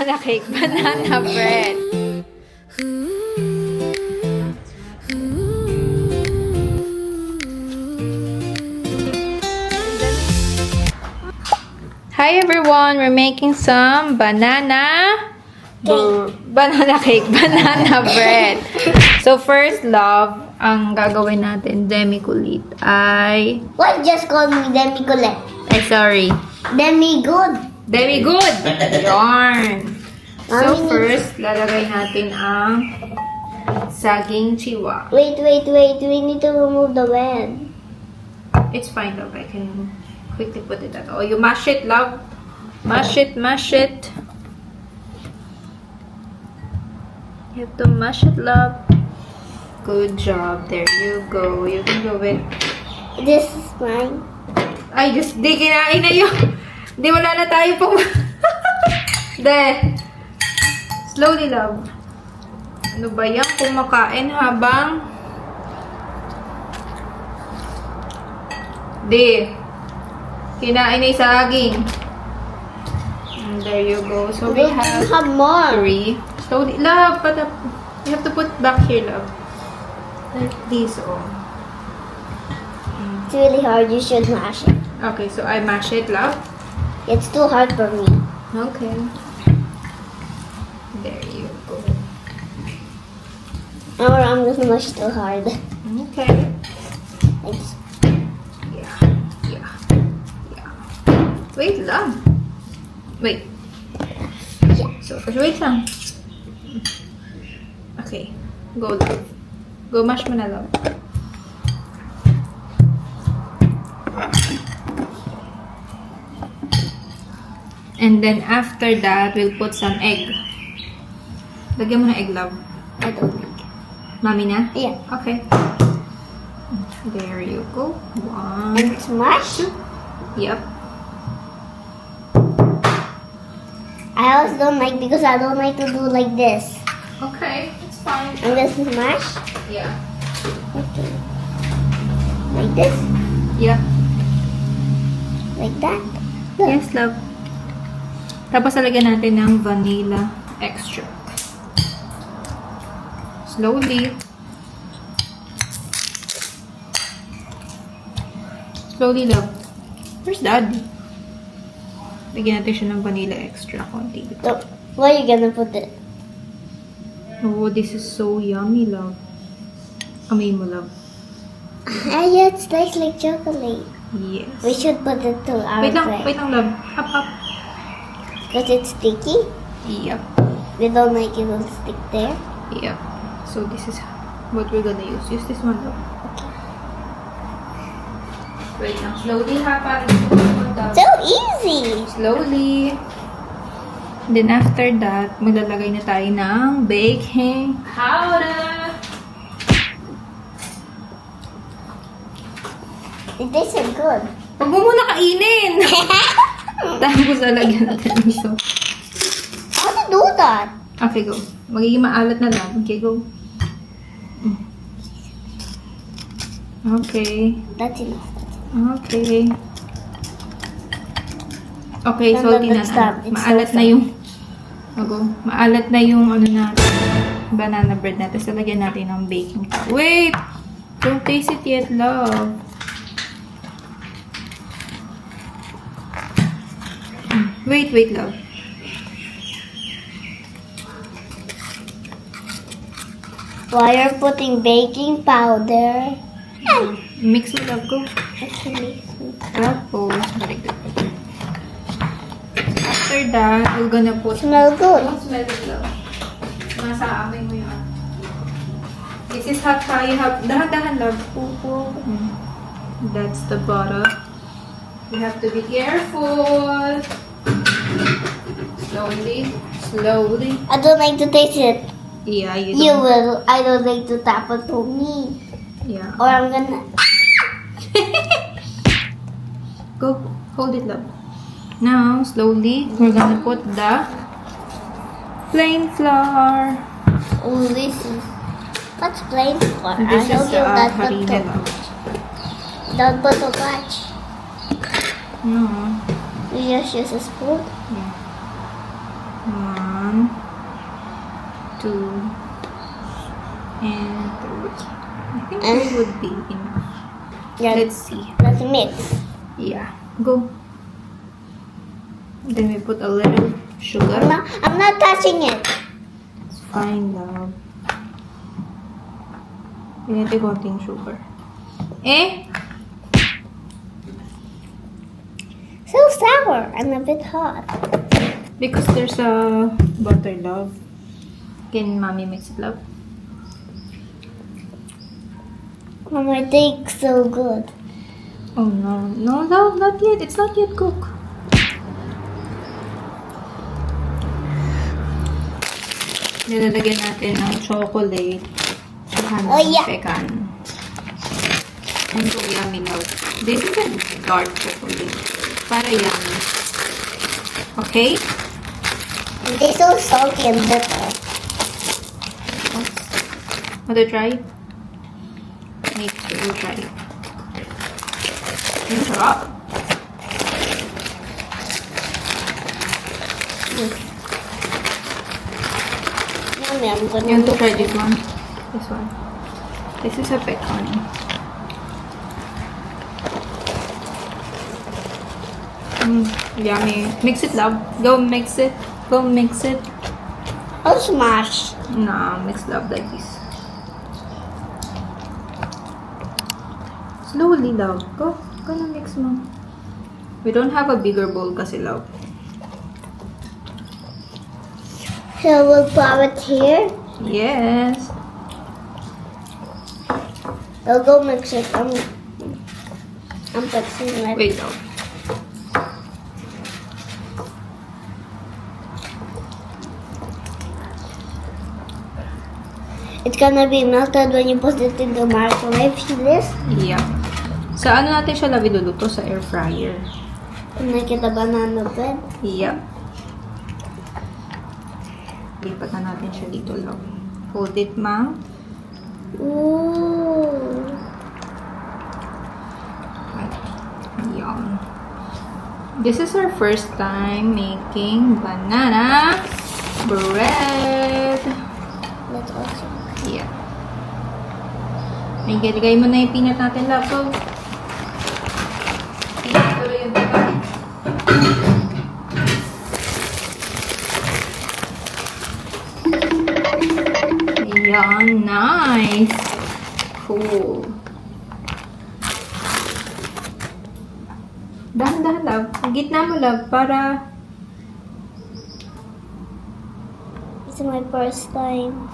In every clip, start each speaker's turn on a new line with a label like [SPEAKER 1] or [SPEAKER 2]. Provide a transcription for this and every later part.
[SPEAKER 1] banana cake, banana bread. Hi everyone, we're making some banana cake, banana bread. So first, love, ang gagawin natin, demi-kulit ay...
[SPEAKER 2] What just called me demi-colette?
[SPEAKER 1] Ay, sorry.
[SPEAKER 2] Demi-good.
[SPEAKER 1] Demi-good! Yarn! So
[SPEAKER 2] Mami,
[SPEAKER 1] first, lalagay natin ang saging chiwa.
[SPEAKER 2] Wait. We need to remove the bread.
[SPEAKER 1] It's fine, love. I can quickly put it out. Oh, you mash it, love. Mash it. You have to mash it, love. Good job. There you go. You can do it.
[SPEAKER 2] This is mine.
[SPEAKER 1] Ay, just di kinain na yun. Di wala na tayo pong... De. Slowly, love. Ano ba yan? Kumakain habang... Di. Kinain na yung saging. And there you go. So we have
[SPEAKER 2] more.
[SPEAKER 1] 3. Slowly. Love, put up. You have to put back here, love. Like this, oh.
[SPEAKER 2] It's really hard. You should mash it.
[SPEAKER 1] Okay, so I mash it, love.
[SPEAKER 2] It's too hard for me.
[SPEAKER 1] Okay. There you go.
[SPEAKER 2] Or I'm gonna mash too hard.
[SPEAKER 1] Okay.
[SPEAKER 2] Like,
[SPEAKER 1] Yeah. Wait lang. Wait.
[SPEAKER 2] yeah.
[SPEAKER 1] So, first, wait lang. Okay. Go, love. Go mash mo na, love. And then, after that, we'll put some egg. Lagyan mo na egg, love.
[SPEAKER 2] I don't like it.
[SPEAKER 1] Mami na?
[SPEAKER 2] Yeah.
[SPEAKER 1] Okay. There you go. 1.
[SPEAKER 2] And smash.
[SPEAKER 1] Yep.
[SPEAKER 2] I also don't like because I don't like to do like this.
[SPEAKER 1] Okay. It's fine.
[SPEAKER 2] I'm gonna smash.
[SPEAKER 1] Yeah.
[SPEAKER 2] Okay. Like this.
[SPEAKER 1] Yep.
[SPEAKER 2] Like that.
[SPEAKER 1] Yes, love. Tapos lalagyan natin ng vanilla extract. Slowly. Slowly, love. Where's Daddy? Lagyan natin siya ng vanilla extract. Konti.
[SPEAKER 2] So, where are you gonna put it?
[SPEAKER 1] Oh, this is so yummy, love. Amoy mo, love.
[SPEAKER 2] Ah, yeah, it tastes like chocolate.
[SPEAKER 1] Yes.
[SPEAKER 2] We should put it to our
[SPEAKER 1] Wait lang, love. Up.
[SPEAKER 2] Because it's sticky.
[SPEAKER 1] Yep.
[SPEAKER 2] We don't like it will stick there.
[SPEAKER 1] Yep. So this is what we're gonna use. Use this one, love.
[SPEAKER 2] Okay.
[SPEAKER 1] Wait lang. Slowly, ha, para
[SPEAKER 2] So easy!
[SPEAKER 1] slowly. Then after that, maglalagay na tayo ng baking powder.
[SPEAKER 2] It tastes good.
[SPEAKER 1] Huwag mo muna kainin! Tapos lalagyan natin ng so.
[SPEAKER 2] How to do that?
[SPEAKER 1] Okay, go. Magiging maalat na lang. Okay, go. Okay.
[SPEAKER 2] That's enough.
[SPEAKER 1] Okay. Okay,
[SPEAKER 2] No,
[SPEAKER 1] salty na.
[SPEAKER 2] stop. It's
[SPEAKER 1] Maalat
[SPEAKER 2] so
[SPEAKER 1] na yung... Go. Maalat na yung ano natin. Banana bread natin. So, lagyan natin ng baking powder. Wait! Don't taste it yet, love. Wait, love.
[SPEAKER 2] Why you're putting baking powder?
[SPEAKER 1] Mix mo, love. Go.
[SPEAKER 2] Actually,
[SPEAKER 1] Tapos, very good. After that, we're gonna put...
[SPEAKER 2] smell good.
[SPEAKER 1] Don't smell it, love. Nasa amin mo yun. This is hot tayo. Dahan-dahan, love. That's the butter. You have to be careful. Slowly.
[SPEAKER 2] I don't like to taste it.
[SPEAKER 1] Yeah, you
[SPEAKER 2] You
[SPEAKER 1] don't.
[SPEAKER 2] will. I don't like to tap it to me.
[SPEAKER 1] Yeah.
[SPEAKER 2] Or I'm gonna.
[SPEAKER 1] Go. Hold it, love. Now, slowly, we're gonna put the plain flour.
[SPEAKER 2] Oh, this is. What's plain for?
[SPEAKER 1] This
[SPEAKER 2] I know
[SPEAKER 1] is
[SPEAKER 2] you not put
[SPEAKER 1] harina,
[SPEAKER 2] too
[SPEAKER 1] love.
[SPEAKER 2] much. Don't put too much.
[SPEAKER 1] No.
[SPEAKER 2] You just use a spoon.
[SPEAKER 1] Yeah. 1, 2, and 3. I think 3 would be enough.
[SPEAKER 2] Yeah.
[SPEAKER 1] Let's see.
[SPEAKER 2] Let's mix.
[SPEAKER 1] Yeah, go. Then we put a little sugar.
[SPEAKER 2] I'm not touching it.
[SPEAKER 1] It's fine, love. Piniti konting sugar. Eh?
[SPEAKER 2] So sour and a bit hot.
[SPEAKER 1] Because there's a butter, love. Can mommy mix it, love?
[SPEAKER 2] Mama, it tastes so good.
[SPEAKER 1] Oh no. No, love, not yet. It's not yet cooked. Nilalagyan natin ng chocolate.
[SPEAKER 2] Oh, yeah.
[SPEAKER 1] Pecan. And so yummy, love. This is a dark chocolate. Para yummy. Okay?
[SPEAKER 2] It tastes so salty and bitter.
[SPEAKER 1] Want to try? Me too. We'll try it. Ang sarap.
[SPEAKER 2] Mommy, I'm
[SPEAKER 1] You
[SPEAKER 2] gonna
[SPEAKER 1] want to try this one? This one. This is a pecan. Yummy. Mix it, love. Go mix it. Go mix it.
[SPEAKER 2] I'll smash.
[SPEAKER 1] Nah, mix love like this. Slowly, love. Go. Go na mix mo. We don't have a bigger bowl kasi, love.
[SPEAKER 2] So we'll put it here.
[SPEAKER 1] Yes.
[SPEAKER 2] I'll go mix it. I'm fixing it.
[SPEAKER 1] Wait, love.
[SPEAKER 2] It's gonna be melted when you put it in the microwave. See this?
[SPEAKER 1] Yeah. Sa ano natin siya, love, iluluto? Sa air fryer.
[SPEAKER 2] And make it a banana bread.
[SPEAKER 1] Yep. Lipat na natin siya dito, love. Hold it, ma'am.
[SPEAKER 2] Ooh.
[SPEAKER 1] Yum. This is our first time making banana bread.
[SPEAKER 2] That's awesome.
[SPEAKER 1] Yeah. May galigay mo na yung peanut natin, love. Go. Peanut tuloy yung pecan. Ayan, nice. Cool. Dahan-dahan, love. Ang gitna mo, love, para...
[SPEAKER 2] It's my first time.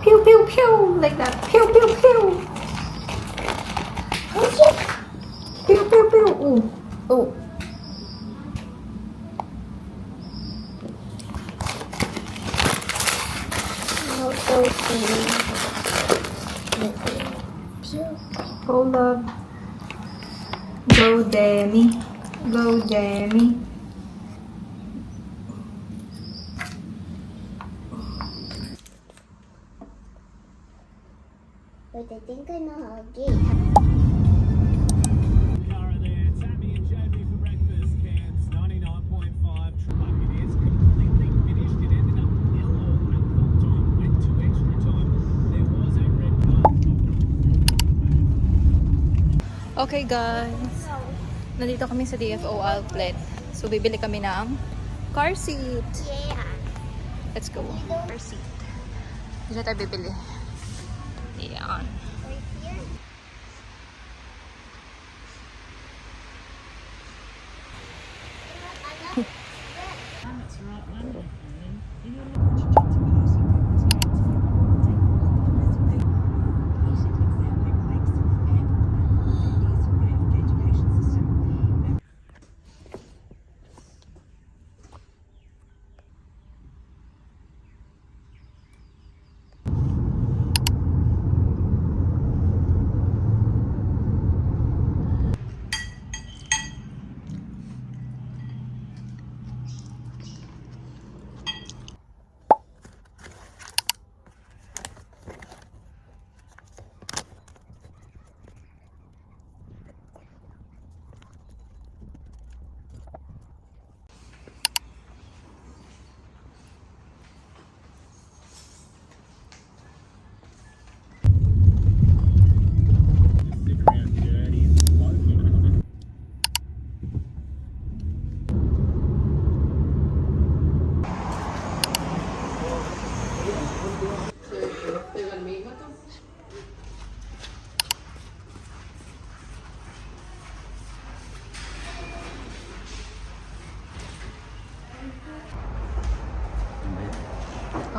[SPEAKER 1] Pew, pew, pew! Like that. Pew, pew, pew! Pew, pew, pew! Ooh.
[SPEAKER 2] Oh.
[SPEAKER 1] Go, love. Go, Demi. Go, Demi.
[SPEAKER 2] Wait, I think I know how to get.
[SPEAKER 3] Cara there, Tammy and Jamie for breakfast. Cairns 99.5 truck. It is completely finished. It ended up nil all at full time. Went to extra time. There was a red card.
[SPEAKER 1] Okay, guys. Nandito kami sa DFO outlet. So, bibili kami ng car seat.
[SPEAKER 2] Yeah.
[SPEAKER 1] Let's go. Car seat. Diyan tayo bibili. Ayan.
[SPEAKER 2] Right here.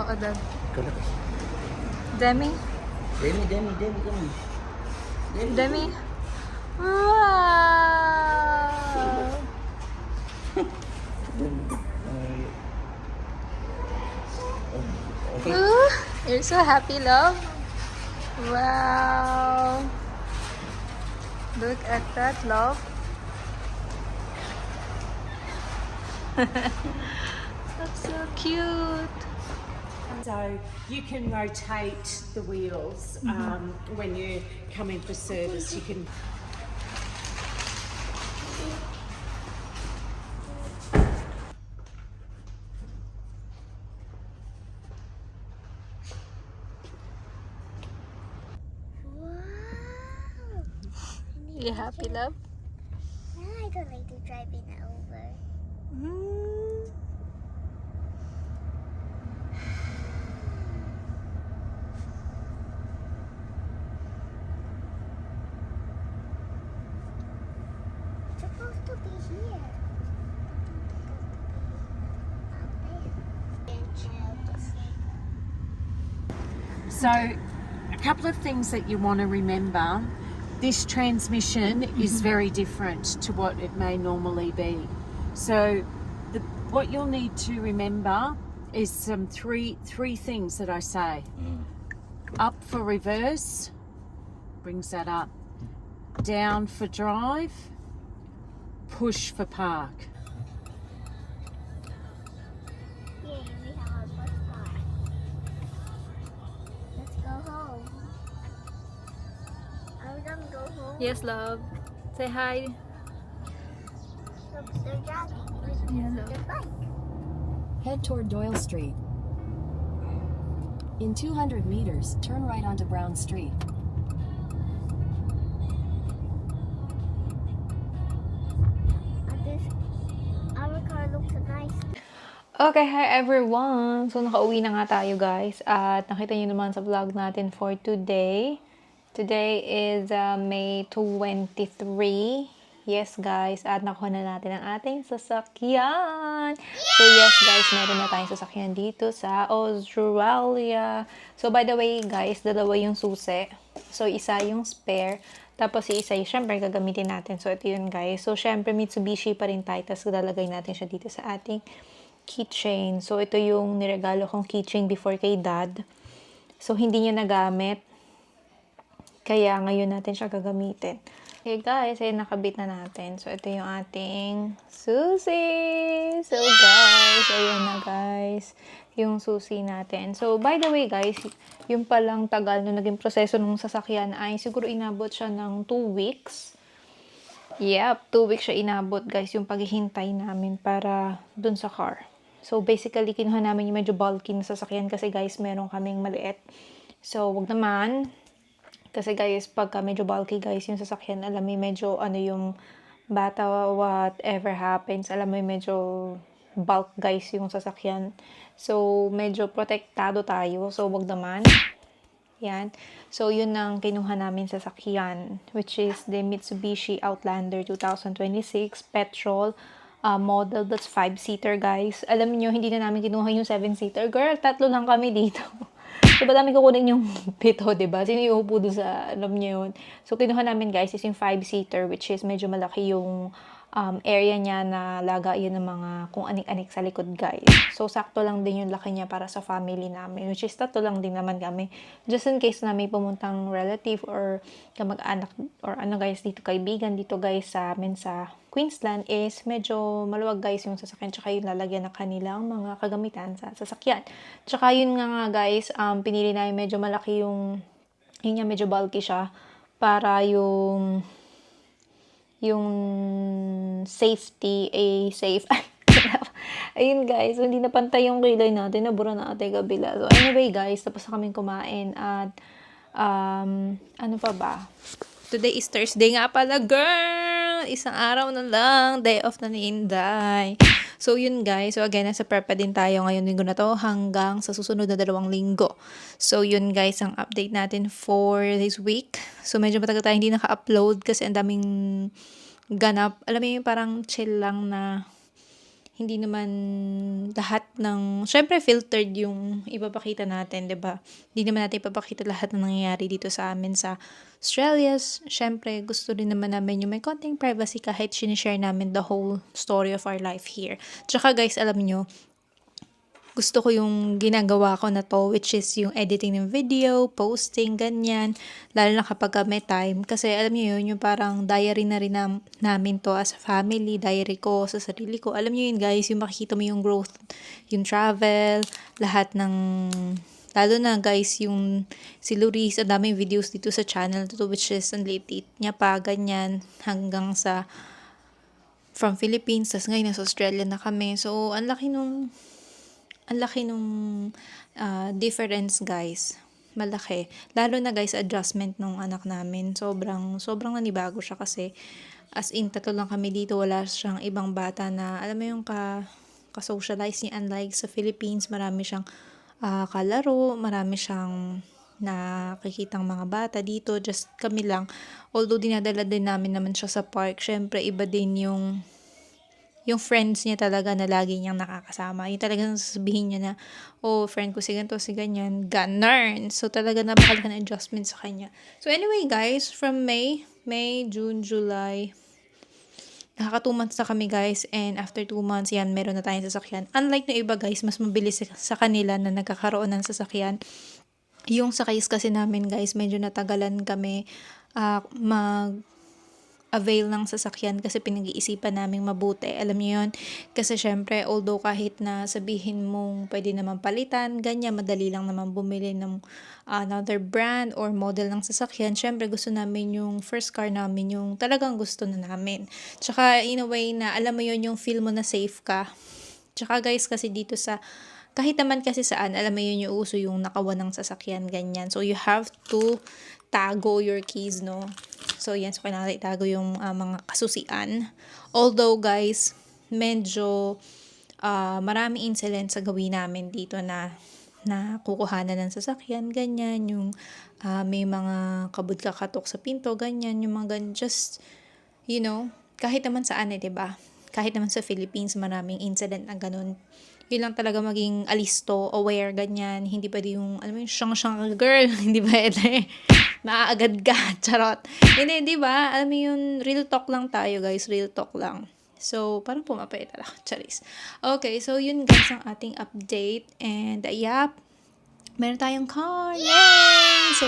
[SPEAKER 1] Oo, Dad.
[SPEAKER 4] Ikaw na.
[SPEAKER 1] Demi?
[SPEAKER 4] Demi, come on.
[SPEAKER 1] Demi? Wow!
[SPEAKER 4] Okay.
[SPEAKER 1] Ooh, you're so happy, love. Wow. Look at that, love. That's so cute.
[SPEAKER 5] So you can rotate the wheels when you come in for service. You can.
[SPEAKER 2] Wow.
[SPEAKER 1] You happy, love?
[SPEAKER 2] Now I don't like to drive it over. It's supposed to be here.
[SPEAKER 5] So, a couple of things that you want to remember. This transmission is very different to what it may normally be. So, what you'll need to remember is some three things that I say. Up for reverse, brings that up. Down for drive, push for park.
[SPEAKER 2] Yay, we have our bus stop. Let's go home. Are we gonna go home?
[SPEAKER 1] Yes, love. Say hi.
[SPEAKER 2] Look, they're jogging.
[SPEAKER 1] Yeah, love.
[SPEAKER 2] Their bike.
[SPEAKER 6] Head toward Doyle Street. In 200 meters, turn right onto Brown Street.
[SPEAKER 2] Our car looks nice.
[SPEAKER 1] Okay, hi everyone! So, nakauwi na nga tayo guys. At nakita nyo naman sa vlog natin for today. Today is May 23. Yes guys, at nakuha na natin ang ating sasakyan. So yes guys, meron na tayong sasakyan dito sa Australia. So by the way guys, dalawa yung susi. So isa yung spare. Tapos isa yung syempre gagamitin natin. So ito yun guys. So syempre Mitsubishi pa rin tayo. Tapos lalagay natin siya dito sa ating keychain. So ito yung niregalo kong keychain before kay dad. So hindi niya nagamit. Kaya ngayon natin siya gagamitin. Okay guys, ay nakabit na natin. So ito yung ating susi. So guys, ayun na guys. Yung susi natin. So by the way guys, yung palang tagal na naging proseso ng sasakyan ay siguro inabot siya ng 2 weeks. Yep, 2 weeks siya inabot guys yung paghihintay namin para dun sa car. So basically kinuha namin yung medyo bulky na sasakyan kasi guys meron kaming maliit. So wag naman. Kasi guys, pagka medyo bulky guys, yung sasakyan, alam mo medyo ano yung bata, whatever happens, alam mo medyo bulk guys yung sasakyan. So, medyo protektado tayo. So, wag naman. Yan. So, yun ang kinuha namin sasakyan, which is the Mitsubishi Outlander 2026 petrol model. That's 5-seater guys. Alam niyo hindi na namin kinuha yung 7-seater. Girl, 3 lang kami dito. So, ba't namin kukunin yung 7, diba? Sino yung upo doon sa, alam niyo yun? So, kinuha namin guys is yung 5-seater, which is medyo malaki yung area niya na lagayan ng mga kung anik-anik sa likod guys. So, sakto lang din yung laki niya para sa family namin, which is 3 lang din naman kami. Just in case na may pumuntang relative or kamag-anak or ano guys, dito kaibigan, dito guys sa amin sa Queensland is medyo maluwag guys yung sasakyan tsaka yung lalagyan ng kanilang mga kagamitan sa sasakyan. Tsaka yun nga guys, pinili na yung medyo malaki yung niya medyo bulky siya para yung safety safe. Ayun guys, so, hindi na pantay yung kilay natin, nabura na ate kabila. So anyway guys, tapos na kaming kumain at ano pa ba? Today is Thursday nga pala, girl! Isang araw na lang. Day off na ni Inday. So, yun guys. So, again, nasa prep pa din tayo ngayon linggo na to hanggang sa susunod na 2 linggo. So, yun guys, ang update natin for this week. So, medyo matagal tayo hindi naka-upload kasi ang daming ganap. Alam mo yung parang chill lang na hindi naman lahat ng, syempre filtered yung ipapakita natin, 'di ba? Hindi naman natin ipapakita lahat ng nangyayari dito sa amin sa Australia. Syempre, gusto rin naman namin yung may konting privacy kahit sinishare namin the whole story of our life here. Tsaka guys, alam nyo, gusto ko yung ginagawa ko na to, which is yung editing ng video, posting, ganyan. Lalo na kapag may time. Kasi alam niyo yun, yung parang diary na rin namin to as a family, diary ko sa sarili ko. Alam niyo yun guys, yung makikita mo yung growth, yung travel, lahat ng, lalo na guys, yung si Luris, ang daming videos dito sa channel to, which is ang liit niya pa, ganyan, hanggang sa from Philippines, tas ngayon nasa Australia na kami. So, ang laki nung difference guys. Malaki. Lalo na guys, adjustment nung anak namin. Sobrang nanibago siya kasi as in, tatlo lang kami dito. Wala siyang ibang bata na, alam mo yung ka-socialize niya. Unlike sa Philippines, marami siyang kalaro, marami siyang nakikitang mga bata dito. Just kami lang. Although dinadala din namin siya sa park, syempre iba din yung friends niya talaga na lagi niyang nakakasama. Yung talagang sasabihin niya na, oh, friend ko si ganito, si ganyan, ganern. So, talaga napakalaki na adjustment sa kanya. So, anyway, guys, from May, June, July, nakaka 2 months na kami, guys. And after 2 months, yan, meron na tayong sasakyan. Unlike na iba, guys, mas mabilis sa kanila na nagkakaroon ng sasakyan. Yung sa case kasi namin, guys, medyo natagalan kami avail ng sasakyan kasi pinag-iisipan naming mabuti. Alam niyo yun? Kasi syempre, although kahit na sabihin mong pwede naman palitan, ganyan, madali lang naman bumili ng another brand or model ng sasakyan. Syempre, gusto namin yung first car namin, yung talagang gusto na namin. Tsaka, in a way na, alam mo yun, yung feel mo na safe ka. Tsaka guys, kasi dito sa, kahit naman kasi saan, alam mo yun, yung uso yung nakawan ng sasakyan, ganyan. So, you have to tago your keys, no? So, yan. So, kailangan itago yung mga kasusian. Although, guys, medyo maraming incidents sa gawin namin dito na kukuhanan ng sasakyan, ganyan. Yung may mga kabud kakatok sa pinto, ganyan. Yung mga ganyan. Just, you know, kahit naman saan diba? Kahit naman sa Philippines, maraming incident na ganun. Yun lang talaga maging alisto, aware, ganyan. Hindi pwede yung, alam mo yung syang girl, hindi pwede. Maaagad ka, charot. Hindi, di ba? Alam mo yun, real talk lang tayo, guys. Real talk lang. So, parang pumapait lang. Charis. Okay, so yun guys ang ating update. And, meron tayong car. Yay! So,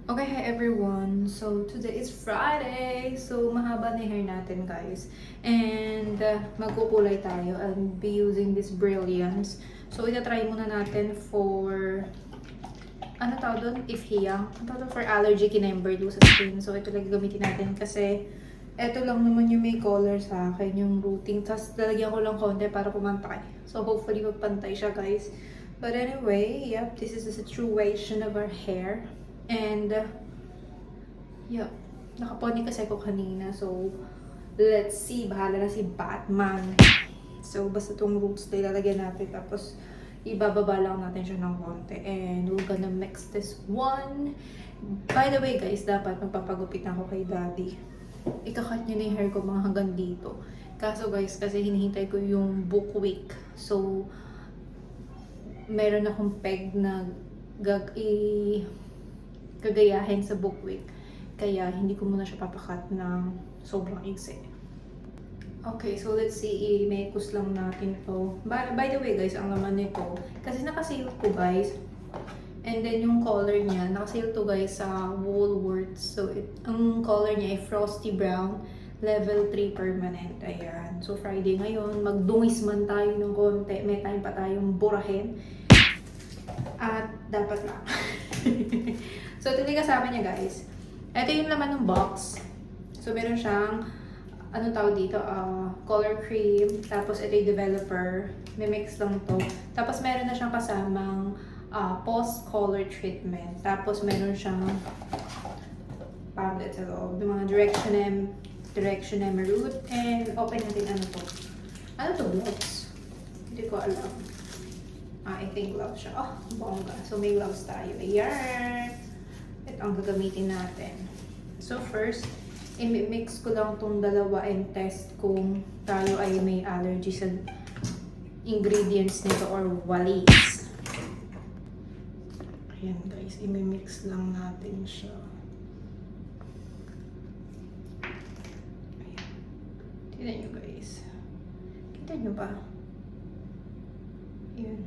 [SPEAKER 1] okay, hi everyone. So, today is Friday. So, mahaba na hair natin, guys. And, magkukulay tayo. I'll be using this Brilliance. So, itatry muna natin for, ano tawag doon? If hiyang. Ano tawag for allergy kinembers sa skin. So, ito lang gamitin natin kasi ito lang naman yung may color sa akin, yung routing. Tapos, lalagyan ko lang konti para pumantay. So, hopefully, magpantay siya, guys. But anyway, yep, this is the situation of our hair. And, yeah, nakapony kasi ako kanina. So, let's see. Bahala na si Batman. So, basta itong roots na ilalagyan natin. Tapos, ibababa lang natin siya ng konti. And, we're gonna mix this one. By the way, guys, dapat magpapagupit ako kay Daddy. Ikakat niya na yung hair ko mga hanggang dito. Kaso, guys, kasi hinihintay ko yung book week. So, meron akong peg na gagayahin sa book week. Kaya, hindi ko muna siya papakat ng sobrang igsi. Okay, so let's see. I-make-us lang natin to. By the way, guys, ang laman nito, kasi nakasale ko, guys. And then, yung color niya, nakasale to, guys, sa Woolworths. So, ang color niya ay Frosty Brown, level 3 permanent. Ayan. So, Friday ngayon, magdungis man tayo ng konti. May time pa tayong burahin. At, dapat lang. So, ito yung kasama niya, guys. Ito yung laman ng box. So, meron siyang, anong tawag dito? Color cream. Tapos, ito yung developer. May mix lang to. Tapos, meron na siyang kasamang post-color treatment. Tapos, meron siyang pamphlet sa loob. Yung mga direction root. And, open natin ano to. Ano to, gloves? Hindi ko alam. I think gloves siya. Oh, bongga. So, may gloves tayo. Ayan! Ito ang gagamitin natin. So, first, i-mix ko lang tong dalawa and test kung tayo ay may allergy sa ingredients nito or walis. Ayan, guys. I-mix lang natin siya. Ayan. Tignan nyo, guys. Kita nyo ba? Ayan.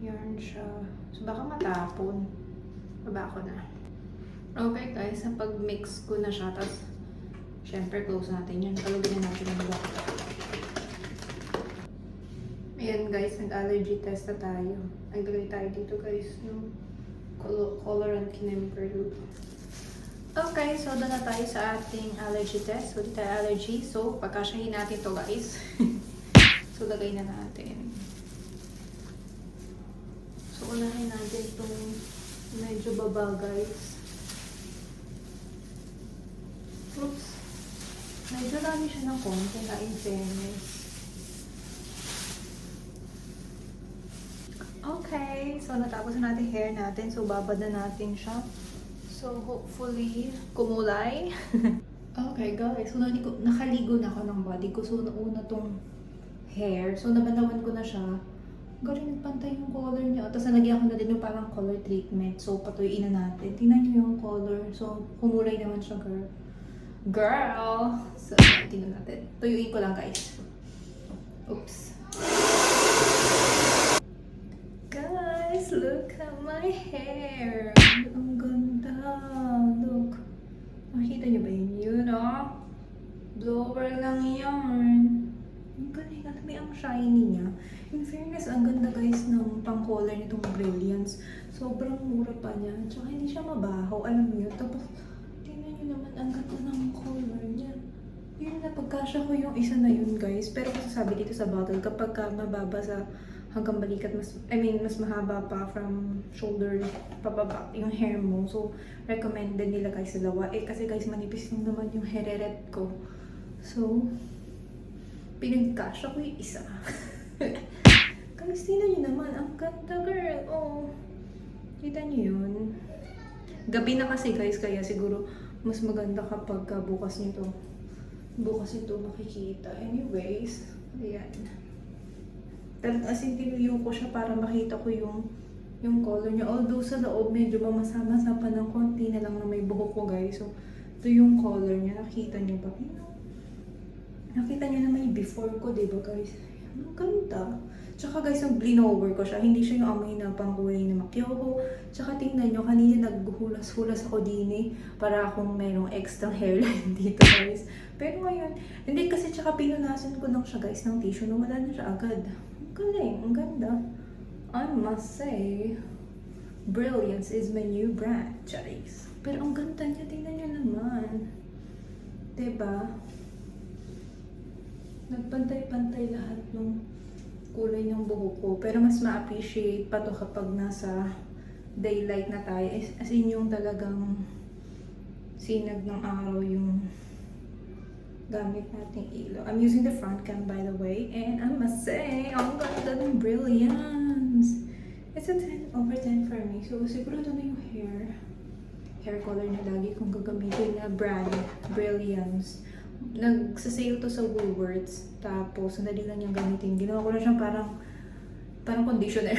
[SPEAKER 1] Yarn siya. So, baka matapon. Baba ko na. Okay, guys. Ang pag-mix ko na siya, tapos, syempre, close natin yan. Kalugin na natin ang baba. Ayan, guys. Nag-allergy test na tayo. Naglagay tayo dito, guys, ng colorant kinemperl. Okay, so doon na tayo sa ating allergy test. So, dito tayo allergy. So, pagkasyahin natin to, guys. So, lagay na natin. So, unahin natin itong medyo baba, guys. Oops. Medyo lagi siya ng konti na in fairness. Okay. So, natapos na natin hair natin. So, babad na natin siya. So, hopefully, kumulay. Okay, guys. So, nakaligo na ako ng body ko. So, nauna tong hair. So, nabanawan ko na siya. Galing nagpantay yung color niya. Tapos nalagyan ko na din yung parang color treatment. So, patuyuin na natin. Tingnan niyo yung color. So, kumulay naman siya, girl. Girl! So, tingnan natin. Tuyuin ko lang, guys. Oops. Guys, look at my hair. Ang ganda. Look. Makita niyo ba yun? Yun, oh. Blower lang yan. Ang galing. At may ang shiny niya. In fairness, ang ganda guys ng pang-color nitong Brilliance. Sobrang mura pa niya. Tsaka hindi siya mabaho. Alam niyo. Tapos, tingnan niyo naman ang ganda ng color niya. Yun na, pagkasya ko yung isa na yun guys. Pero kasi sabi dito sa bottle, kapag ka mababa sa hanggang balikat, mas mahaba pa from shoulder pababa yung hair mo. So, recommended nila guys dalawa. Kasi guys, manipis lang naman yung haireret ko. So, pinagkasya ko yung isa. Guys, tingnan nyo naman. Ang ganda, girl. Oh. Kita nyo yun? Gabi na kasi, guys. Kaya siguro, mas maganda kapag bukas nito. Bukas ito makikita. Anyways, ayan. As in, tinuyo ko siya para makita ko yung color niya. Although sa loob, medyo mamasa-masa pa ng konti na lang na may buhok ko, guys. So, ito yung color niya. Nakita niyo ba? Nakita niyo na may before ko, diba, guys? Ang ganda. Tsaka guys, yung blinover ko siya. Hindi siya yung amoy na pangkulay na makyoho. Tsaka tingnan nyo, kanina naghulas-hulas ako din eh. Para akong merong extra hairline dito guys. Pero ngayon, hindi kasi tsaka pinunasan ko lang siya guys ng tissue na wala na siya agad. Ang galing, ang ganda. I must say, Brilliance is my new brand, Charis. Pero ang ganda niya, tingnan nyo naman. Diba? Nagpantay-pantay lahat ng kulay ng buhok ko. Pero mas ma-appreciate pa to kapag nasa daylight na tayo. As in yung talagang sinag ng araw yung gamit nating ilaw. I'm using the front cam by the way. And I must say, ang ganda ng Brilliance. It's a 10 over 10 for me. So siguro ito na yung hair color na lagi kong gagamitin na brand, Brilliance. Nagsasale to sa Woolworths. Tapos, sandali lang yung gamitin. Ginawa ko na siyang parang conditioner.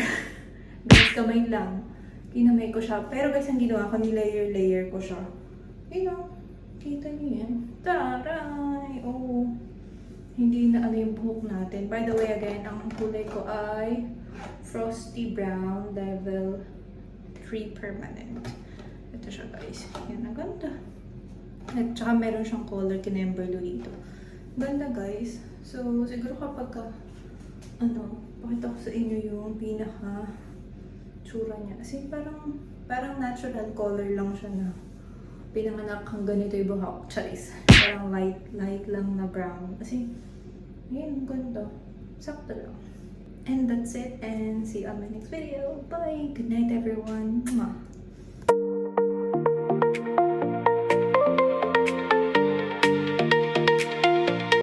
[SPEAKER 1] Guys, kamay lang. Kinamay ko siya. Pero guys, ang ginawa ko, ni-layer ko siya. You know, kita niyo yan. Taray! Oh, hindi na ano yung buhok natin. By the way, again, ang kulay ko ay Frosty Brown Level 3 Permanent. Ito siya guys. Yan, ang ganda. At saka meron siyang color kinemberlo dito. Ganda guys. So, siguro kapag pakita ko sa inyo yung pinaka tsura niya. Kasi parang Parang natural color lang siya na pinanganak hang ganito yung buhok. Charis. Parang light lang na brown. Kasi, ayun, ganda. Sakto lang. And that's it. And see you on my next video. Bye! Good night, everyone. Mwah.